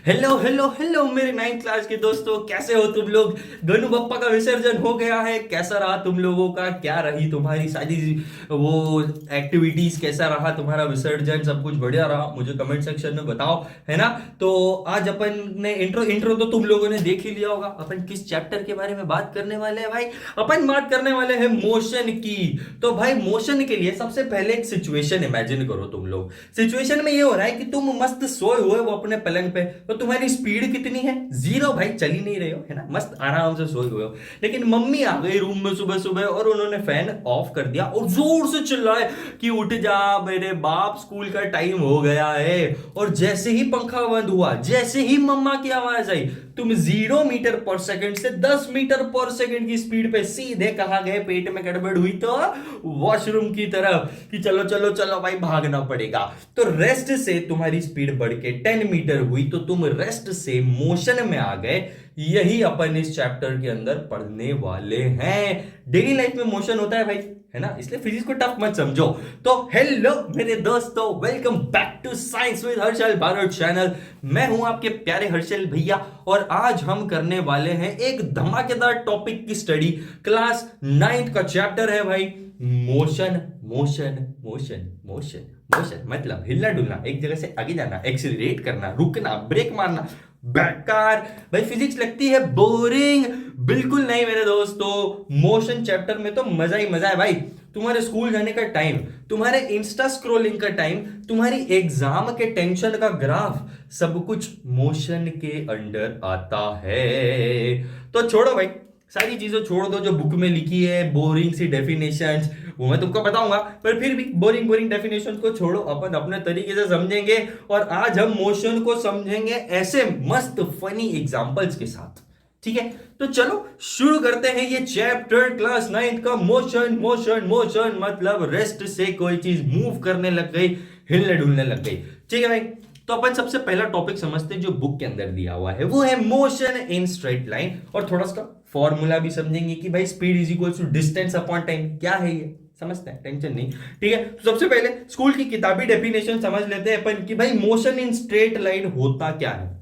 Hello hello hello मेरे 9th class के दोस्तों, कैसे हो तुम लोग। गणु बप्पा का विसर्जन हो गया है। कैसा रहा तुम लोगों का, क्या रही तुम्हारी सारी वो एक्टिविटीज, कैसा रहा तुम्हारा विसर्जन। सब कुछ बढ़िया रहा, मुझे कमेंट सेक्शन में बताओ, है ना। तो आज अपन ने इंट्रो इंट्रो तो तुम लोगों ने देख ही लिया होगा। अपन किस चैप्टर के बारे में बात करने वाले हैं भाई। अपन बात करने वाले हैं मोशन की। तो भाई मोशन के लिए सबसे पहले एक सिचुएशन इमेजिन करो तुम लोग। सिचुएशन में ये हो रहा है कि तुम मस्त सोए हुए हो अपने पलंग पे, तो तुम्हारी स्पीड कितनी है, जीरो भाई, चल ही नहीं रहे हो, है ना, मस्त आराम से सोए हुए हो। लेकिन मम्मी आ गई रूम में सुबह सुबह और उन्होंने फैन ऑफ कर दिया और जोर से चिल्लाए कि उठ जा मेरे बाप, स्कूल का टाइम हो गया है। और जैसे ही पंखा बंद हुआ, जैसे ही मम्मा की आवाज आई, तुम 0 मीटर पर सेकंड से 10 मीटर पर सेकंड की स्पीड पे सीधे कहा गए, पेट में गड़बड़ हुई तो वॉशरूम की तरफ, कि चलो चलो चलो भाई भागना पड़ेगा। तो रेस्ट से तुम्हारी स्पीड बढ़ के 10 मीटर हुई, तो तुम रेस्ट से मोशन में आ गए। यही अपन इस चैप्टर के अंदर पढ़ने वाले हैं। डेली लाइफ में मोशन होता है भाई, है ना, इसलिए फिजिक्स को टफ मत समझो। तो हेलो मेरे दोस्तों, welcome back to science with Harshal Bharat channel. मैं हूं आपके प्यारे हर्षल भैया, और आज हम करने वाले हैं एक धमाकेदार टॉपिक की स्टडी। क्लास 9th का चैप्टर है भाई, motion motion motion motion motion. मतलब हिलना डुलना, एक जगह से आगे जाना, एक्सीलरेट करना, रुकना, ब्रेक मारना। बेकार भाई, फिजिक्स लगती है बोरिंग। बिल्कुल नहीं मेरे दोस्तों, मोशन चैप्टर में तो मजा ही मजा है भाई। तुम्हारे स्कूल जाने का टाइम, तुम्हारे इंस्टा स्क्रॉलिंग का टाइम, तुम्हारी एग्जाम के टेंशन का ग्राफ, सब कुछ मोशन के अंडर आता है। तो छोड़ो भाई, सारी चीजें छोड़ दो जो बुक में लिखी है, बोरिंग सी डेफिनेशंस, वो मैं तुमको बताऊंगा। पर फिर भी बोरिंग बोरिंग डेफिनेशन को छोड़ो, अपन अपने तरीके से समझेंगे। और आज हम मोशन को समझेंगे ऐसे मस्त फनी एग्जांपल्स के साथ, ठीक है। तो चलो शुरू करते हैं ये चैप्टर क्लास 9th का। मोशन मोशन मोशन मतलब रेस्ट से कोई चीज मूव करने लग गई, हिलने डुलने लग गई, ठीक है भाई। तो अपन सबसे पहला टॉपिक समझते हैं जो बुक के अंदर दिया हुआ है, वो है मोशन इन स्ट्रेट लाइन। और थोड़ा सा फॉर्मूला भी समझेंगे कि भाई speed is equal to distance upon time. क्या है ये, समझते हैं, टेंशन नहीं, ठीक है। तो सबसे पहले स्कूल की किताबी डेफिनेशन समझ लेते हैं अपन कि भाई मोशन इन स्ट्रेट लाइन होता क्या है।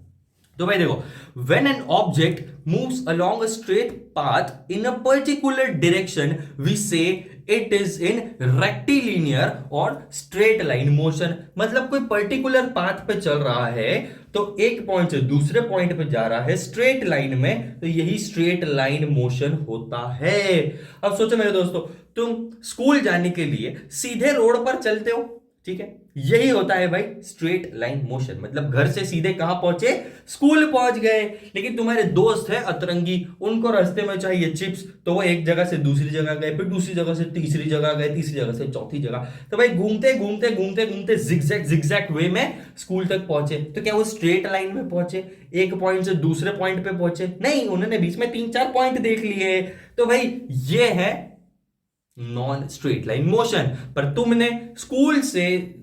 तो भाई देखो, when an object moves along a straight path in a particular direction, we say it is in rectilinear और straight line motion। मतलब कोई पर्टिकुलर पाथ पे चल रहा है, तो एक पॉइंट से दूसरे पॉइंट पे जा रहा है स्ट्रेट लाइन में, तो यही स्ट्रेट लाइन मोशन होता है। अब सोचो मेरे दोस्तों, तुम स्कूल जाने के लिए सीधे रोड पर चलते हो, ठीक है, यही होता है भाई स्ट्रेट लाइन मोशन। मतलब घर से सीधे कहां पहुंचे, स्कूल पहुंच गए। लेकिन तुम्हारे दोस्त है अतरंगी, उनको रास्ते में चाहिए चिप्स, तो वो एक जगह से दूसरी जगह गए, फिर दूसरी जगह से तीसरी जगह गए, तीसरी जगह से चौथी जगह। तो भाई घूमते घूमते घूमते घूमते जिगजैग जिगजैग वे में स्कूल तक पहुंचे। तो क्या वो स्ट्रेट लाइन में पहुंचे, एक पॉइंट से दूसरे पॉइंट पे पहुंचे? नहीं, उन्होंने बीच में 3-4 पॉइंट देख लिए। तो भाई ये है नॉन स्ट्रेट लाइन मोशन। पर तुमने घर से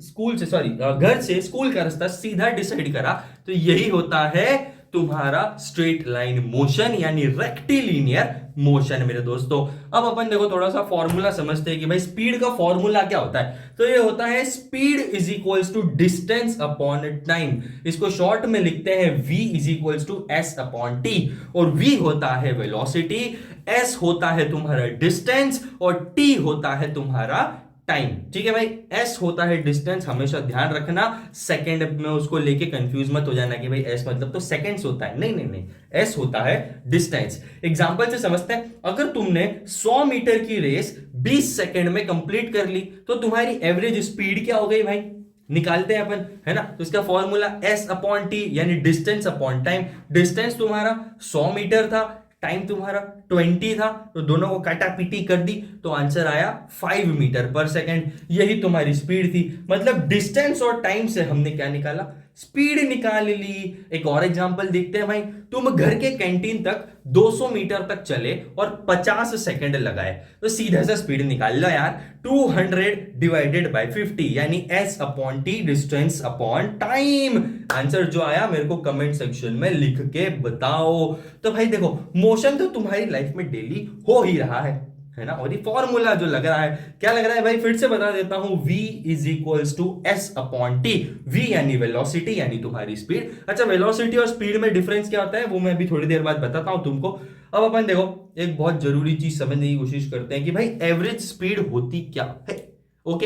स्कूल का रास्ता सीधा डिसाइड करा, तो यही होता है तुम्हारा स्ट्रेट लाइन मोशन, यानी रेक्टिलिनियर मोशन मेरे दोस्तों। अब अपन देखो थोड़ा सा फॉर्मूला समझते हैं कि भाई स्पीड का फॉर्मूला क्या होता है। तो ये होता है speed is equals to distance upon time. इसको शॉर्ट में लिखते हैं v is equals to S upon T. और v होता है वेलोसिटी, s होता है तुम्हारा डिस्टेंस, और t होता है तुम्हारा टाइम, ठीक है भाई। s होता है डिस्टेंस, हमेशा ध्यान रखना, सेकंड में उसको लेके कंफ्यूज मत हो जाना कि भाई s मतलब तो सेकंड्स होता है। नहीं नहीं नहीं, s होता है डिस्टेंस। एग्जांपल से समझते हैं, अगर तुमने 100 मीटर की रेस 20 सेकंड में कंप्लीट कर ली, तो तुम्हारी एवरेज स्पीड क्या हो गई भाई, निकालते हैं अपन, है ना। तो इसका फॉर्मूला s अपॉन टी, यानी डिस्टेंस अपॉन टाइम। डिस्टेंस तुम्हारा 100 मीटर था, टाइम तुम्हारा 20 था, तो दोनों को काटा पीटी कर दी, तो आंसर आया 5 मीटर पर सेकंड। यही तुम्हारी स्पीड थी। मतलब डिस्टेंस और टाइम से हमने क्या निकाला, स्पीड निकाल ली। एक और एग्जांपल देखते हैं भाई, तुम घर के कैंटीन तक 200 मीटर तक चले और 50 सेकंड लगाए, तो सीधा सा स्पीड निकाल लो यार, 200 डिवाइडेड बाय 50, यानी s upon T, distance upon time. Answer जो आया मेरे को कमेंट सेक्शन में लिख के बताओ। तो भाई देखो, मोशन तो तुम्हारी लाइफ में डेली हो ही रहा है है ना। और ये फॉर्मूला जो लग रहा है, क्या लग रहा है भाई, फिर से बता देता हूं, v is equals to S upon T. v यानी वेलोसिटी, यानी तुम्हारी स्पीड। अच्छा, वेलोसिटी और स्पीड में डिफरेंस क्या होता है वो मैं अभी थोड़ी देर बाद बताता हूं तुमको। अब अपन देखो एक बहुत जरूरी चीज समझने की कोशिश करते हैं कि भाई एवरेज स्पीड होती क्या है। ओके,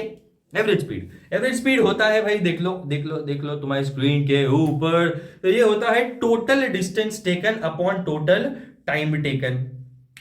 एवरेज स्पीड होता है भाई, देख लो देख लो देख लो तुम्हारी स्क्रीन के ऊपर, तो ये होता है total distance taken upon total time taken.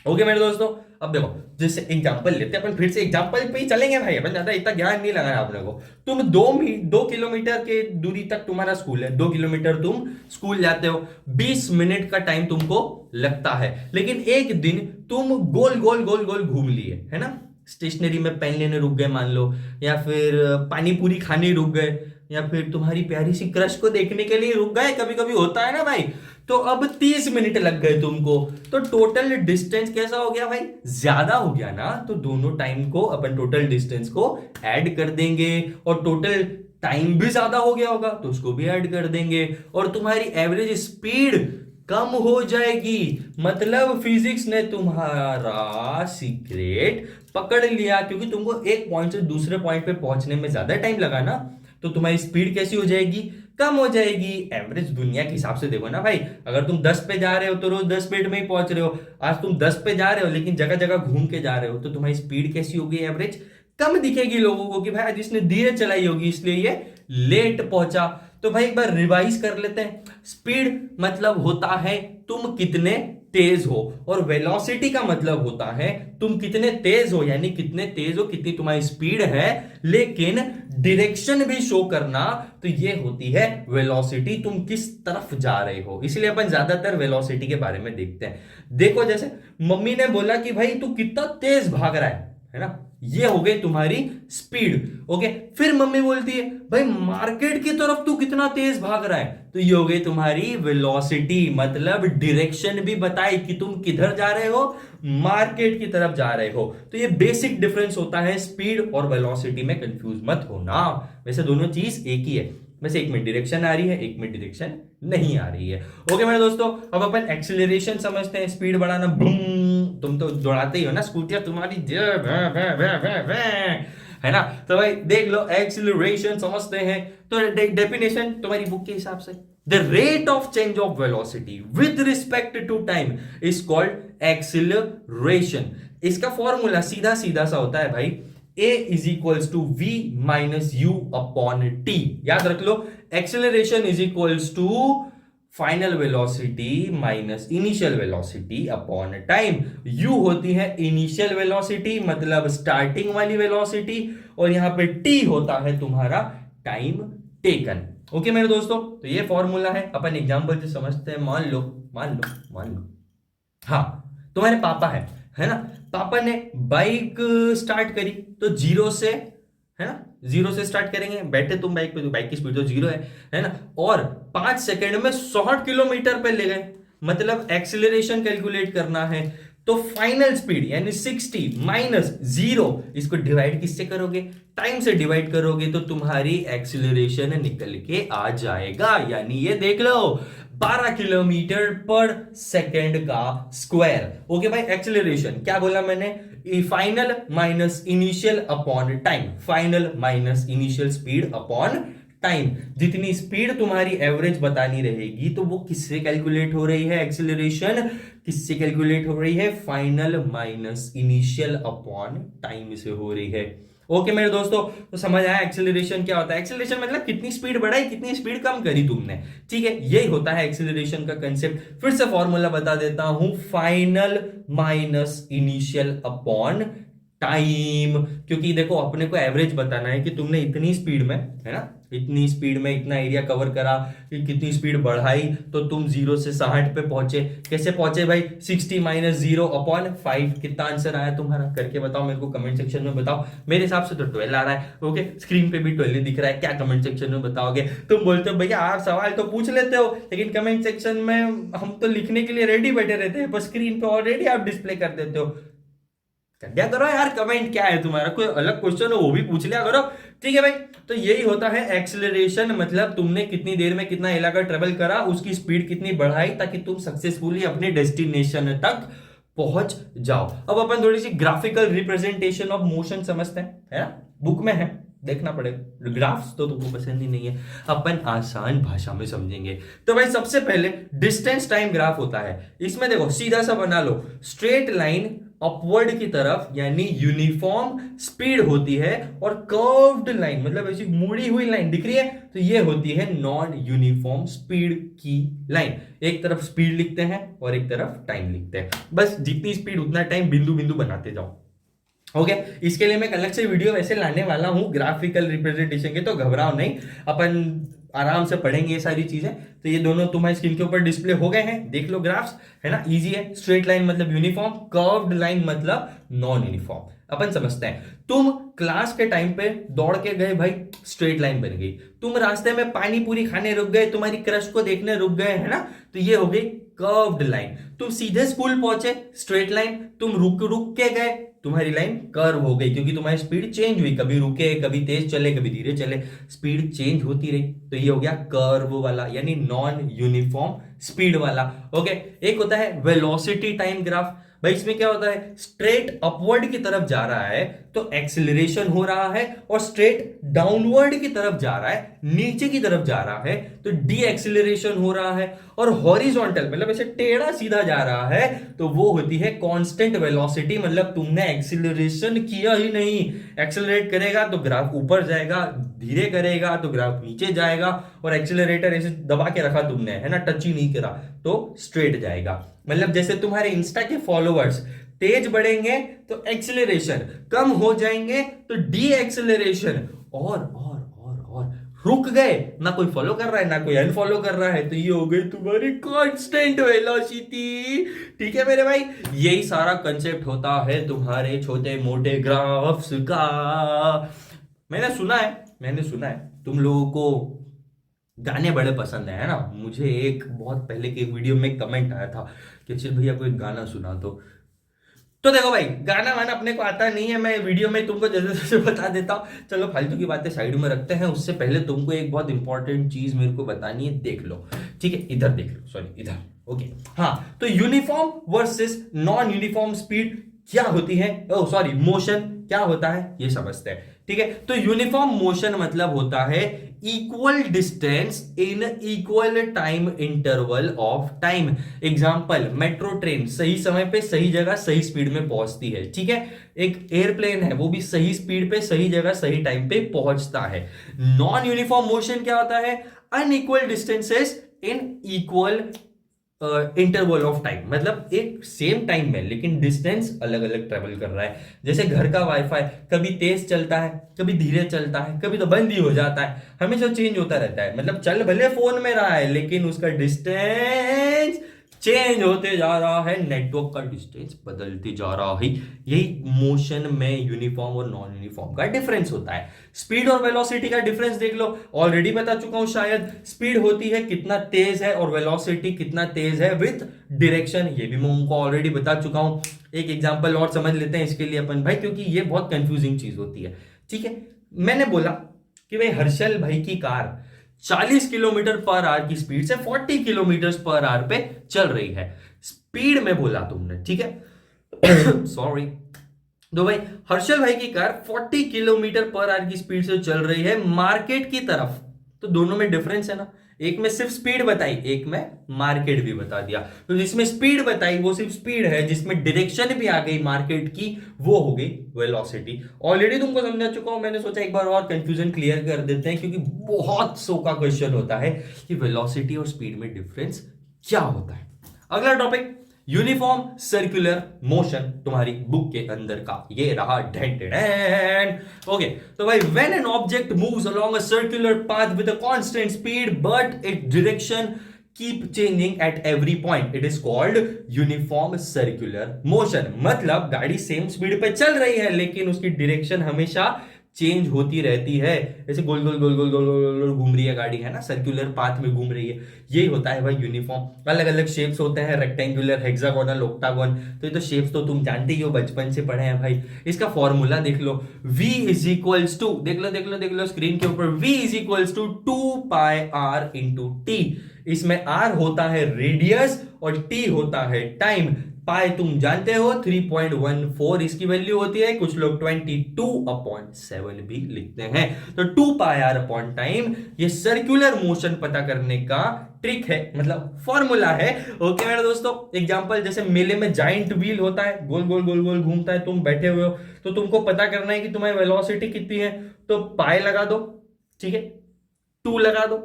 Okay मेरे दोस्तों, अब देखो जैसे एग्जांपल लेते हैं अपन, फिर से एग्जांपल पे ही चलेंगे भाई, अपन ज्यादा इतना ज्ञान नहीं लगाया आपने को। तुम 2 किलोमीटर के दूरी तक तुम्हारा स्कूल है, 2 किलोमीटर तुम स्कूल जाते हो, 20 मिनट का टाइम तुमको लगता है। लेकिन एक दिन तुम गोल गोल गोल गोल घूम लिए, है ना, स्टेशनरी में पेन लेने रुक गए मान लो, या फिर पानी पूरी खाने रुक गए, या फिर तुम्हारी प्यारी सी क्रश को देखने के लिए रुक गए, कभी कभी होता है ना भाई। तो अब 30 मिनट लग गए तुमको, तो टोटल डिस्टेंस कैसा हो गया भाई, ज्यादा हो गया ना। तो दोनों टाइम को अपन टोटल डिस्टेंस को ऐड कर देंगे, और टोटल टाइम भी ज्यादा हो गया होगा तो उसको भी ऐड कर देंगे, और तुम्हारी एवरेज स्पीड कम हो जाएगी। मतलब फिजिक्स ने तुम्हारा सीक्रेट पकड़ लिया, क्योंकि तुमको एक पॉइंट से दूसरे पॉइंट पे पहुंचने में ज्यादा टाइम लगा ना, तो तुम्हारी स्पीड कैसी हो जाएगी, कम हो जाएगी। एवरेज दुनिया के हिसाब से देखो ना भाई, अगर तुम 10 पे जा रहे हो तो रोज 10 मिनट में ही पहुंच रहे हो। आज तुम 10 पे जा रहे हो लेकिन जगह जगह घूम के जा रहे हो, तो तुम्हारी स्पीड कैसी होगी, एवरेज कम दिखेगी लोगों को कि भाई जिसने धीरे चलाई होगी इसलिए ये लेट पहुंचा। तो भाई एक बार रिवाइज कर लेते हैं। स्पीड मतलब होता है तुम कितने तेज हो, और वेलोसिटी का मतलब होता है तुम कितने तेज हो, यानी कितने तेज हो, कितनी तुम्हारी स्पीड है, लेकिन डायरेक्शन भी शो करना, तो ये होती है वेलोसिटी, तुम किस तरफ जा रहे हो। इसलिए अपन ज्यादातर वेलोसिटी के बारे में देखते हैं। देखो जैसे मम्मी ने बोला कि भाई तू कितना तेज भाग रहा है ना, ये हो गई तुम्हारी स्पीड। ओके, फिर मम्मी बोलती है भाई मार्केट की तरफ तू कितना तेज भाग रहा है, तो ये हो गई तुम्हारी वेलोसिटी, मतलब डायरेक्शन भी बताई कि तुम किधर जा रहे हो, मार्केट की तरफ जा रहे हो। तो ये बेसिक डिफरेंस होता है स्पीड और वेलोसिटी में, कंफ्यूज मत होना। वैसे दोनों चीज एक ही है, वैसे एक में डायरेक्शन आ रही है, एक में डायरेक्शन नहीं आ रही है। ओके मेरे दोस्तों, अब अपन एक्सीलरेशन समझते हैं, स्पीड बढ़ाना। तुम तो दौड़ाते ही हो ना स्कूटियां तुम्हारी, है ना। तो भाई देख लो एक्सीलरेशन समझते हैं, तो डेफिनेशन तुम्हारी बुक के हिसाब से, the rate of change of velocity with respect to time is called acceleration. इसका फॉर्मूला सीधा सीधा सा होता है भाई, a is equals to v minus u upon t। याद रख लो, acceleration is equals to final velocity minus initial velocity upon time. u होती है इनिशियल वेलोसिटी, मतलब स्टार्टिंग वाली वेलोसिटी, और यहां पे t होता है तुम्हारा टाइम टेकन। ओके मेरे दोस्तों, तो ये फॉर्मूला है। अपन एग्जांपल से समझते हैं। मान लो हाँ, तुम्हारे पापा है ना, पापा ने बाइक स्टार्ट करी, तो जीरो से, है ना, जीरो से स्टार्ट करेंगे, बैठे तुम बाइक पे, तो बाइक की स्पीड तो जीरो है ना, और 5 सेकंड में 60 किलोमीटर पे ले गए। मतलब एक्सीलरेशन कैलकुलेट करना है, तो फाइनल स्पीड यानी 60 माइनस जीरो, इसको डिवाइड किससे करोगे, टाइम से डिवाइड करोगे, तो तुम्हारी एक्सीलरेशन निकल के आ जाएगा। यानी ये देख लो 12 किलोमीटर पर सेकेंड का स्क्वायर। ओके भाई, एक्सीलरेशन क्या बोला मैंने, final minus initial upon time, final minus initial speed upon time. जितनी स्पीड तुम्हारी एवरेज बतानी रहेगी, तो वो किससे कैलकुलेट हो रही है, एक्सीलरेशन किससे कैलकुलेट हो रही है, final minus initial upon time से हो रही है। ओके मेरे दोस्तों, तो समझ आया एक्सेलरेशन क्या होता है। एक्सेलरेशन मतलब कितनी स्पीड बढ़ाई, कितनी स्पीड कम करी तुमने, ठीक है, यही होता है एक्सेलरेशन का कंसेप्ट। फिर से फॉर्मूला बता देता हूं, final minus initial upon time. क्योंकि देखो अपने को एवरेज बताना है कि तुमने इतनी स्पीड में, है ना, इतनी स्पीड में इतना एरिया कवर करा, कि कितनी स्पीड बढ़ाई, तो तुम 0 से 60 पे पहुंचे। कैसे पहुंचे भाई, 60 माइनस 0 अपॉन 5। कितना आंसर आया तुम्हारा, करके बताओ मेरे को कमेंट सेक्शन में बताओ। मेरे हिसाब से तो 12 आ रहा है। ओके, स्क्रीन पे भी 12 दिख रहा है। क्या कमेंट सेक्शन में बताओगे। तुम बोलते हो भैया आप सवाल तो पूछ लेते हो, लेकिन कमेंट सेक्शन में हम तो लिखने के लिए रेडी बैठे रहते हैं, पर स्क्रीन पे ऑलरेडी आप डिस्प्ले कर देते हो। क्या करो यार, कमेंट क्या है तुम्हारा, कोई अलग क्वेश्चन हो वो भी पूछ लिया करो, ठीक है भाई। तो यही होता है एक्सीलरेशन, मतलब तुमने कितनी देर में कितना इलाका ट्रेवल करा, उसकी स्पीड कितनी बढ़ाई, ताकि तुम सक्सेसफुली अपने डेस्टिनेशन तक पहुंच जाओ। अब अपन थोड़ी सी ग्राफिकल रिप्रेजेंटेशन ऑफ मोशन समझते हैं, है ना, बुक में है, देखना पड़ेगा, ग्राफ्स तो तुमको पसंद ही नहीं है, अपन आसान भाषा में समझेंगे। तो भाई सबसे पहले डिस्टेंस टाइम ग्राफ होता है। इसमें देखो सीधा सा बना लो, स्ट्रेट लाइन अपवर्ड की तरफ यानी यूनिफॉर्म स्पीड होती है, और कर्व्ड लाइन मतलब ऐसी मुड़ी हुई लाइन दिख रही है तो ये होती है नॉन यूनिफॉर्म स्पीड की लाइन। एक तरफ स्पीड लिखते हैं और एक तरफ टाइम लिखते हैं, बस जितनी स्पीड उतना टाइम, बिंदु बिंदु बनाते जाओ। ओके इसके लिए मैं अलग से वीडियो वैसे लाने वाला हूं ग्राफिकल रिप्रेजेंटेशन के, तो घबराओ नहीं, अपन आराम से पढ़ेंगे ये सारी चीजें। तो ये दोनों तुम्हारी स्क्रीन के ऊपर डिस्प्ले हो गए हैं, देख लो ग्राफ्स, है ना, इजी है। स्ट्रेट लाइन मतलब यूनिफॉर्म, कर्व्ड लाइन मतलब नॉन यूनिफॉर्म। अपन समझते हैं, तुम क्लास के टाइम पे दौड़ के गए भाई, स्ट्रेट लाइन बन गई। तुम रास्ते में पानी पूरी खाने रुक गए, तुम्हारी क्रश को देखने रुक गए, है ना, तो ये हो गई कर्व्ड लाइन। तुम सीधे स्कूल पहुंचे, स्ट्रेट लाइन। तुम रुक रुक के गए, तुम्हारी लाइन कर्व हो गई, क्योंकि तुम्हारी स्पीड चेंज हुई, कभी रुके, कभी तेज चले, कभी धीरे चले, स्पीड चेंज होती रही, तो ये हो गया कर्व वाला यानी नॉन यूनिफॉर्म स्पीड वाला। ओके एक होता है वेलोसिटी टाइम ग्राफ। भाई इसमें क्या होता है, स्ट्रेट अपवर्ड की तरफ जा रहा है तो एक्सेलरेशन हो रहा है, और स्ट्रेट डाउनवर्ड की तरफ जा रहा है, नीचे की तरफ जा रहा है तो डी एक्सेलरेशन हो रहा है, और हॉरिजॉन्टल मतलब ऐसे टेढ़ा सीधा जा रहा है तो वो होती है कांस्टेंट वेलोसिटी, मतलब तुमने एक्सेलरेशन किया ही नहीं। एक्सेलरेट करेगा तो ग्राफ ऊपर जाएगा, धीरे करेगा तो ग्राफ नीचे जाएगा, और एक्सेलरेटर ऐसे दबा के रखा तुमने, है ना, टच ही नहीं करा तो स्ट्रेट जाएगा। मतलब जैसे तुम्हारे इंस्टा के फॉलोअर्स तेज बढ़ेंगे तो एक्सेलरेशन, कम हो जाएंगे तो डी एक्सेलरेशन, और रुक गए, ना कोई फॉलो कर रहा है ना कोई अनफॉलो कर रहा है, तो ये हो गई तुम्हारी कांस्टेंट वेलोसिटी। ठीक है मेरे भाई, यही सारा कंसेप्ट होता है तुम्हारे छोटे मोटे ग्राफ्स का। मैंने सुना है तुम लोगों को गाने बड़े पसंद है ना। मुझे एक बहुत पहले के वीडियो में कमेंट आया था कि चल भैया कोई गाना सुना तो देखो भाई गाना वाना अपने को आता नहीं है, मैं वीडियो में तुमको जैसे जैसे बता देता हूं। चलो फालतू की बातें साइड में रखते हैं, उससे पहले तुमको एक बहुत इंपॉर्टेंट चीज मेरे को बतानी है, देख लो। ठीक है इधर देख लो, सॉरी इधर, ओके हाँ। तो uniform versus non uniform speed क्या होती है, ओ सॉरी मोशन क्या होता है ये समझते हैं। ठीक है तो यूनिफॉर्म मोशन मतलब होता है equal distance in equal time interval of time. Example metro train सही समय पे सही जगह सही स्पीड में पहुंचती है। ठीक है एक एयरप्लेन है वो भी सही स्पीड पे सही जगह सही टाइम पे पहुंचता है। नॉन यूनिफॉर्म मोशन क्या होता है, unequal distances in equal interval of time, मतलब एक सेम टाइम में लेकिन डिस्टेंस अलग अलग ट्रेवल कर रहा है। जैसे घर का वाईफाई कभी तेज चलता है कभी धीरे चलता है, कभी तो बंद ही हो जाता है, हमेशा चेंज होता रहता है। मतलब चल भले फोन में रहा है लेकिन उसका डिस्टेंस चेंज होते जा रहा है, नेटवर्क का डिस्टेंस बदलते जा रहा है। यही मोशन में यूनिफॉर्म और नॉन यूनिफॉर्म का डिफरेंस होता है। स्पीड और वेलोसिटी का डिफरेंस देख लो, ऑलरेडी बता चुका हूं शायद। स्पीड होती है कितना तेज है और वेलोसिटी कितना तेज है विथ डायरेक्शन, ये भी मैं उनको ऑलरेडी बता चुका हूं। एक एग्जांपल और समझ लेते हैं इसके लिए अपन भाई, क्योंकि ये बहुत कंफ्यूजिंग चीज होती है। ठीक है मैंने बोला कि भाई हर्षल भाई की कार 40 किलोमीटर पर आवर की स्पीड से 40 किलोमीटर पर आवर पे चल रही है, स्पीड में बोला तुमने, ठीक है सॉरी। तो भाई हर्षल भाई की कार 40 किलोमीटर पर आवर की स्पीड से चल रही है मार्केट की तरफ, तो दोनों में डिफरेंस है ना, एक में सिर्फ स्पीड बताई एक में मार्केट भी बता दिया। तो जिसमें स्पीड बताई वो सिर्फ स्पीड है, जिसमें डायरेक्शन भी आ गई मार्केट की वो हो गई वेलोसिटी। ऑलरेडी तुमको समझा चुका हूं, मैंने सोचा एक बार और कंफ्यूजन क्लियर कर देते हैं, क्योंकि बहुत सौ का क्वेश्चन होता है कि वेलोसिटी और स्पीड में डिफरेंस क्या होता है। अगला टॉपिक यूनिफॉर्म सर्कुलर मोशन, तुम्हारी बुक के अंदर का ये रहा ओके। तो भाई when an object moves along a circular path with a constant speed but its direction keep changing at every point, it is called uniform circular motion. मतलब गाड़ी सेम स्पीड पे चल रही है लेकिन उसकी डायरेक्शन हमेशा चेंज होती रहती है, जैसे गोल गोल गोल गोल गोल गोल गोल घूम रही है गाड़ी, है ना, सर्कुलर पाथ में घूम रही है। यही होता है भाई यूनिफॉर्म। अलग अलग शेप्स होते हैं, रेक्टेंगुलर, हेक्सागोनल, ऑक्टागोन, तो ये तो शेप्स तो तुम जानते ही हो, बचपन से पढ़े हैं भाई। इसका फॉर्मूला देख लो, v इज इक्वल्स टू, देख लो स्क्रीन के ऊपर, v is equals to 2πr into T. इसमें r होता है रेडियस और t होता है टाइम। पाई तुम जानते हो 3.14 इसकी वैल्यू होती है, कुछ लोग 22/7 भी लिखते हैं। तो 2πr/टाइम ये सर्कुलर मोशन पता करने का ट्रिक है, मतलब फॉर्मूला है। ओके मेरे दोस्तों, एग्जांपल जैसे मेले में जाइंट व्हील होता है, गोल गोल गोल गोल घूमता है, तुम बैठे हुए हो तो तुमको पता करना है कि तुम्हारी वेलोसिटी कितनी है, तो पाई लगा दो, ठीक है, 2 लगा दो,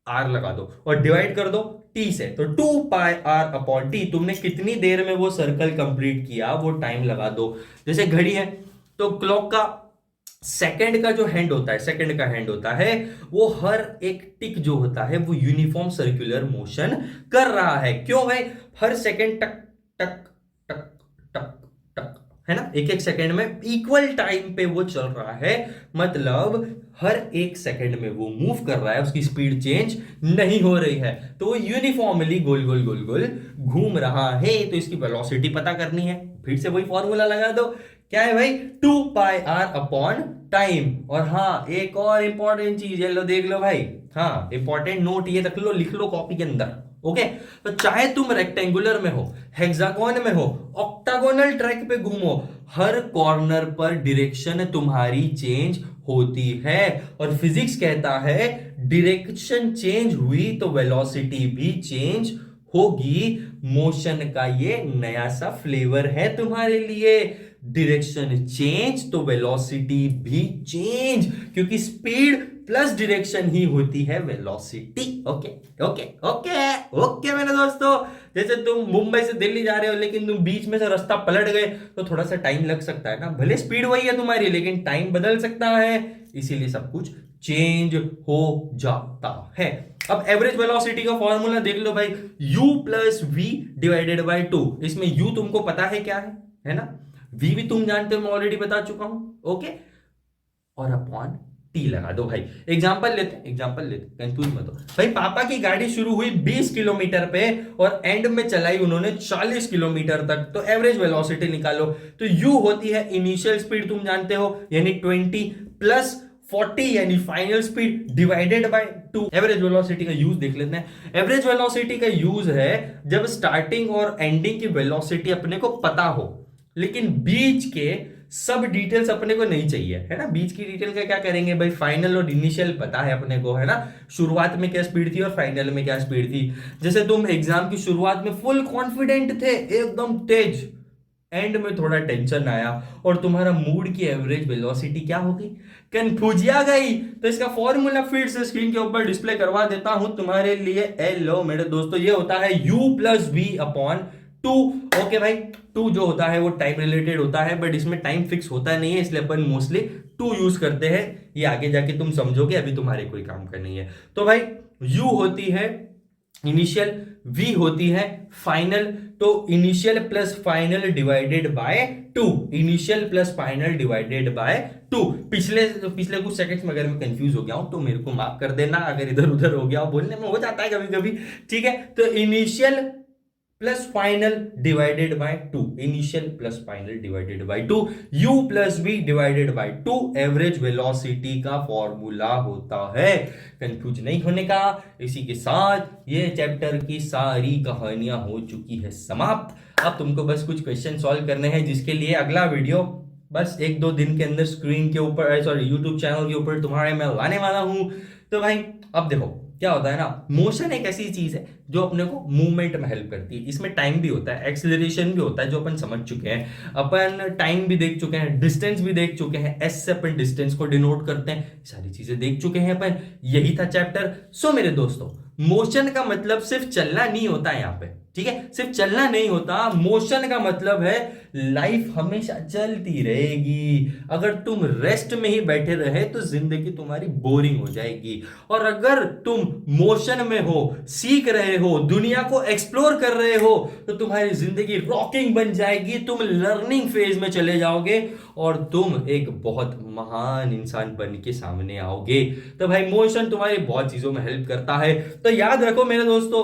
आर लगा दो और डिवाइड कर दो टी से, तो 2πr/t तुमने कितनी देर में वो सर्कल कंप्लीट किया वो टाइम लगा दो। जैसे घड़ी है तो क्लॉक का सेकंड का जो हैंड होता है, सेकंड का हैंड होता है, वो हर एक टिक जो होता है वो यूनिफॉर्म सर्कुलर मोशन कर रहा है। क्यों भाई? हर सेकंड टक टक टक टक टक, है ना, एक एक सेकंड में इक्वल टाइम पे वो चल रहा है, मतलब हर एक सेकंड में वो मूव कर रहा है, उसकी स्पीड चेंज नहीं हो रही है, तो वो यूनिफॉर्मली गोल गोल गोल गोल घूम रहा है। तो इसकी वेलोसिटी पता करनी है, फिर से वही फॉर्मूला लगा दो, क्या है भाई? 2πr/टाइम। और हाँ, एक और इंपॉर्टेंट चीज है, लो देख लो भाई, हाँ इंपॉर्टेंट नोट ये रख लो, लिख लो कॉपी के अंदर। ओके, तो चाहे तुम रेक्टेंगुलर में हो, हेक्सागोन में हो, ऑक्टागोनल ट्रैक पे घूमो, हर कॉर्नर पर डायरेक्शन तुम्हारी चेंज होती है। और फिजिक्स कहता है डायरेक्शन चेंज हुई तो वेलोसिटी भी चेंज होगी। मोशन का ये नया सा फ्लेवर है तुम्हारे लिए, डायरेक्शन चेंज तो वेलोसिटी भी चेंज, क्योंकि स्पीड प्लस डायरेक्शन ही होती है velocity. Okay okay okay okay मेरे दोस्तों, जैसे तुम मुंबई से दिल्ली जा रहे हो लेकिन तुम बीच में से रास्ता पलट गए तो थोड़ा सा टाइम लग सकता है ना, भले स्पीड वही है तुम्हारी लेकिन टाइम बदल सकता है, इसीलिए सब कुछ चेंज हो जाता है। अब एवरेज वेलोसिटी का फॉर्मूला देख लो भाई, u+v/2। इसमें u तुमको पता है क्या है ना, v भी तुम जानते हो, मैं ऑलरेडी बता चुका हूं। ओके, और अपॉन टी लगा दो भाई। एग्जांपल लेते कंफ्यूज मत हो भाई। पापा की गाड़ी शुरू हुई 20 किलोमीटर पे और एंड में चलाई उन्होंने 40 किलोमीटर तक, तो एवरेज वेलोसिटी निकालो। तो u होती है इनिशियल स्पीड, तुम जानते हो, यानी 20 प्लस 40 यानी final speed divided by 2। Average velocity का यूज देख लेते हैं। एवरेज वेलोसिटी का यूज है जब स्टार्टिंग और एंडिंग की वेलोसिटी अपने को पता हो लेकिन बीच के सब डिटेल्स अपने को नहीं चाहिए, है ना। बीच की डिटेल का क्या करेंगे भाई, फाइनल और इनिशियल पता है अपने को, है ना, शुरुआत में क्या स्पीड थी और फाइनल में क्या स्पीड थी। जैसे तुम एग्जाम की शुरुआत में फुल कॉन्फिडेंट थे, एकदम तेज, एंड में थोड़ा टेंशन आया और तुम्हारा मूड की एवरेज वेलोसिटी क्या हो गई, कंफ्यूजिया गई। तो इसका फॉर्मूला फिर से स्क्रीन के ऊपर डिस्प्ले करवा देता हूं तुम्हारे लिए। लो मेरे दोस्तों, ये होता है u+v/2। ओके भाई, 2 जो होता है वो टाइम रिलेटेड होता है, बट इसमें टाइम फिक्स होता नहीं है, इसलिए अपन मोस्टली 2 यूज करते हैं। ये आगे जाके तुम समझोगे, अभी तुम्हारे कोई काम का नहीं है। तो भाई u होती है इनिशियल, v होती है फाइनल, तो initial plus final divided by 2, initial plus final divided by 2। पिछले कुछ सेकंड्स में अगर मैं कंफ्यूज हो गया हूं तो मेरे को माफ कर देना, अगर इधर उधर हो गया, बोलने में हो जाता है कभी कभी, ठीक है। तो initial plus final divided by 2, initial plus final divided by 2, u+v divided by 2 average velocity का फॉर्मूला होता है। कंफ्यूज नहीं होने का। इसी के साथ ये चैप्टर की सारी कहानियां हो चुकी है समाप्त। अब तुमको बस कुछ क्वेश्चन सॉल्व करने हैं, जिसके लिए अगला वीडियो बस 1-2 दिन के अंदर स्क्रीन के ऊपर, सॉरी यूट्यूब चैनल के ऊपर तुम्हारे मैं लाने वाला हूं। तो भाई अब देखो क्या होता है ना, मोशन एक ऐसी चीज है जो अपने को मूवमेंट में हेल्प करती है। इसमें टाइम भी होता है, एक्सेलरेशन भी होता है, जो अपन समझ चुके हैं। अपन टाइम भी देख चुके हैं, डिस्टेंस भी देख चुके हैं, एस से अपन डिस्टेंस को डिनोट करते हैं, सारी चीजें देख चुके हैं अपन। यही था चैप्टर। सो मेरे दोस्तों, मोशन का मतलब सिर्फ चलना नहीं होता है यहाँ पे, ठीक है, सिर्फ चलना नहीं होता। मोशन का मतलब है लाइफ हमेशा चलती रहेगी। अगर तुम रेस्ट में ही बैठे रहे तो जिंदगी तुम्हारी बोरिंग हो जाएगी, और अगर तुम मोशन में हो, सीख रहे हो, दुनिया को एक्सप्लोर कर रहे हो, तो तुम्हारी जिंदगी रॉकिंग बन जाएगी। तुम लर्निंग फेज में चले जाओगे और तुम एक बहुत महान इंसान बन के सामने आओगे। तो भाई मोशन तुम्हारी बहुत चीजों में हेल्प करता है। तो याद रखो मेरे दोस्तों,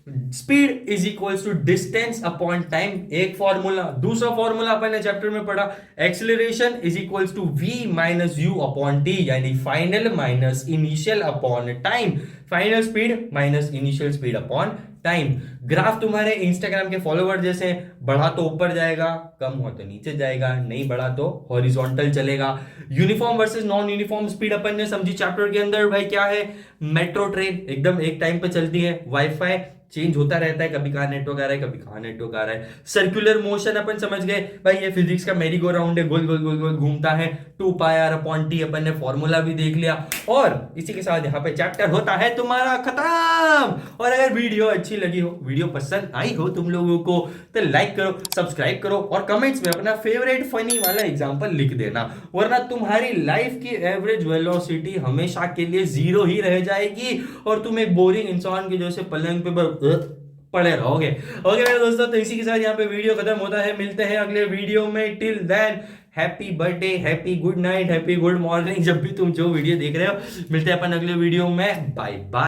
speed is equals to distance upon time, एक फॉर्मूला। दूसरा फॉर्मूला अपन ने चैप्टर में पढ़ा, acceleration is equals to v minus u upon t, यानी final minus initial upon time, final speed minus initial speed upon time. Graph तुम्हारे Instagram के follower जैसे, बढ़ा तो ऊपर जाएगा, कम हुआ तो नीचे जाएगा, नहीं बढ़ा तो हॉरिजॉन्टल चलेगा। Uniform versus non uniform speed अपन ने समझी चैप्टर के अंदर, भाई क्या है, मेट्रो ट्रेन एकदम एक टाइम पे चलती है, वाईफाई चेंज होता रहता है, कभी कहाँ नेटवर्क आ रहा है, कभी कहाँ नेटवर्क आ रहा है। सर्कुलर मोशन अपन समझ गए, भाई ये फिजिक्स का मेरी गो राउंड है, गोल गोल गोल गोल घूमता है, 2πr/t अपन ने फॉर्मूला भी देख लिया। और इसी के साथ यहाँ पे चैप्टर होता है तुम्हारा खत्म। और अगर वीडियो अच्छी लगी हो, वीडियो पसंद आई हो तुम लोगों को, तो लाइक करो, सब्सक्राइब करो और कमेंट्स में अपना फेवरेट फनी वाला एग्जांपल लिख देना, वरना तुम्हारी लाइफ की एवरेज वेलोसिटी हमेशा के लिए 0 ही रह जाएगी और तुम एक बोरिंग इंसान के जैसे पलंग पे पड़े रहोगे। ओके मेरे दोस्तों, तो इसी के साथ यहाँ पे वीडियो खत्म होता है, मिलते हैं अगले वीडियो में। Till than happy birthday, happy good night, happy good morning, जब भी तुम जो वीडियो देख रहे हो। मिलते हैं अपन अगले वीडियो में, बाय बाय।